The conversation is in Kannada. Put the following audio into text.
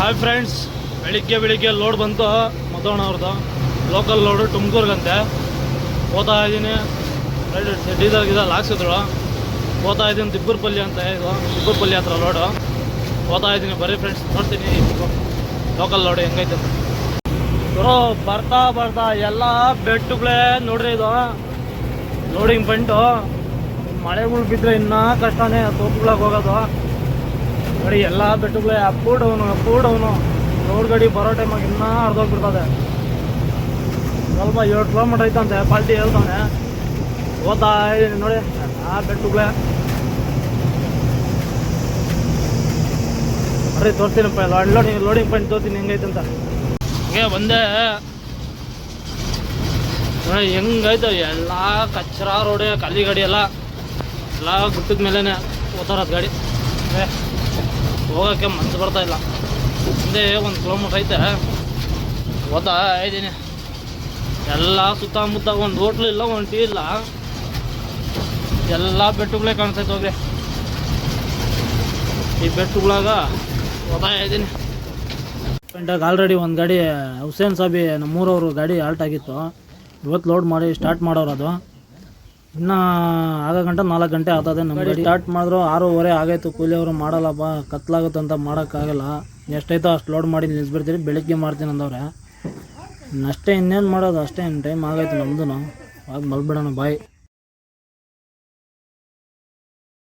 ಹಾಯ್ ಫ್ರೆಂಡ್ಸ್, ಬೆಳಿಗ್ಗೆ ಲೋಡ್ ಬಂತು ಮಧೋಣ ಅವ್ರದ್ದು. ಲೋಕಲ್ ಲೋಡು ತುಮಕೂರ್ಗಂತೆ. ಹೋಗ್ತಾ ಇದ್ದೀನಿ, ಡೀಸಲ್ ಗೀಸಲ್ ಹಾಕ್ಸಿದ್ರು. ಹೋಗ್ತಾ ಇದ್ದೀನಿ ದಿಬ್ಬರ್ಪಲ್ಲಿ ಅಂತ, ಇದು ದಿಬ್ಬರ್ಪಲ್ಲಿ ಹತ್ರ ಲೋಡು. ಹೋಗ್ತಾ ಇದ್ದೀನಿ, ಬರೀ ಫ್ರೆಂಡ್ಸ್ ನೋಡ್ತೀನಿ ಲೋಕಲ್ ಲೋಡು ಹೆಂಗೈತೆ ಅಂತ. ಬರೋ ಬರ್ತಾ ಎಲ್ಲ ಬೆಟ್ಟುಗಳೇ ನೋಡ್ರಿ. ಇದು ಲೋಡಿಂಗ್ ಪಾಯಿಂಟು. ಮಳೆಗಳು ಬಿದ್ದರೆ ಇನ್ನೂ ಕಷ್ಟನೇ ತೋಪುಗಳಿಗೆ ಹೋಗೋದು. ನೋಡಿ ಎಲ್ಲ ಬೆಟ್ಟುಗಳೇ ಅಪ್ಪು ಡೌನು. ರೋಡ್ ಗಾಡಿ ಬರೋ ಟೈಮಾಗಿ ಇನ್ನೂ ಅರ್ಧೋಗ್ಬಿಡ್ತದೆ. ಸ್ವಲ್ಪ 7 ಕಿಲೋಮೀಟರ್ ಐತಂತೆ, ಪಾಲ್ಟಿ ಹೇಳ್ತಾನೆ. ಹೋಗ್ತಾ ಇದ್ದೀನಿ ನೋಡಿ ಆ ಬೆಟ್ಟುಗಳೇ. ಬರ್ರಿ ತೋರಿಸ್ತೀನಪ್ಪ, ಲೋಡಿಂಗ್ ಪಾಯಿಂಟ್ ತೋರಿಸ್ತೀನಿ ಹೆಂಗೈತೆ ಅಂತ. ಹಂಗೆ ಬಂದೆ ನೋಡಿ ಹೆಂಗೈತೆ. ಎಲ್ಲ ಕಚ್ಚರ ರೋಡೆ, ಖಾಲಿ ಗಾಡಿ ಎಲ್ಲ ಗುಟ್ಟದ ಮೇಲೇ ಹೋಗ್ತಾರದು ಗಾಡಿ. ಹೋಗೋಕ್ಕೆ ಮನಸ್ಸು ಬರ್ತಾಯಿಲ್ಲ. ಮುಂದೆ 1 ಕಿಲೋಮೀಟ್ರ್ ಐತೆ. ಹೋಗ್ತಾ ಇದ್ದೀನಿ. ಎಲ್ಲ ಸುತ್ತಮುತ್ತ ಒಂದು ಹೋಟ್ಲು ಇಲ್ಲ, ಒಂದು ಟೀ ಇಲ್ಲ, ಎಲ್ಲ ಬೆಟ್ಟುಗಳೇ ಕಾಣಿಸ್ತೈತೆ. ಹೋಗ್ರಿ ಈ ಬೆಟ್ಟುಗಳಾಗ ಹೋಗ್ತಾ ಇದ್ದೀನಿ. ಗಂಟೆಗೆ ಆಲ್ರೆಡಿ ಒಂದು ಗಾಡಿ ಹುಸೇನ್ ಸಾಬಿ ನಮ್ಮೂರವರು ಗಾಡಿ ಆಲ್ಟ್ ಆಗಿತ್ತು. ಇವತ್ತು ಲೋಡ್ ಮಾಡಿ ಸ್ಟಾರ್ಟ್ ಮಾಡೋರು. ಅದು ಇನ್ನೂ ಆಗ ಗಂಟೆ 4 ಗಂಟೆ ಆಗ್ತದೆ. ನಮ್ಮ ಗಾಡಿ ಸ್ಟಾರ್ಟ್ ಮಾಡಿದ್ರು 6:15 ಆಗೈತು. ಕೂಲಿಯವರು ಮಾಡಲ್ಲಪ್ಪ, ಕತ್ಲಾಗುತ್ತೆ ಅಂತ ಮಾಡೋಕ್ಕಾಗಲ್ಲ. ಎಷ್ಟೈತೋ ಅಷ್ಟು ಲೋಡ್ ಮಾಡಿ ನಿಲ್ಲಿಸ್ಬಿಡ್ತೀರಿ, ಬೆಳಿಗ್ಗೆ ಮಾಡ್ತೀನಿ ಅಂದವ್ರೆ. ಅಷ್ಟೇ, ಇನ್ನೇನು ಮಾಡೋದು, ಅಷ್ಟೇ. ಟೈಮ್ ಆಗೈತೆ ನಮ್ಮದು. ಆಗ ಮಲ್ಬಿಡೋಣ. ಬಾಯ್.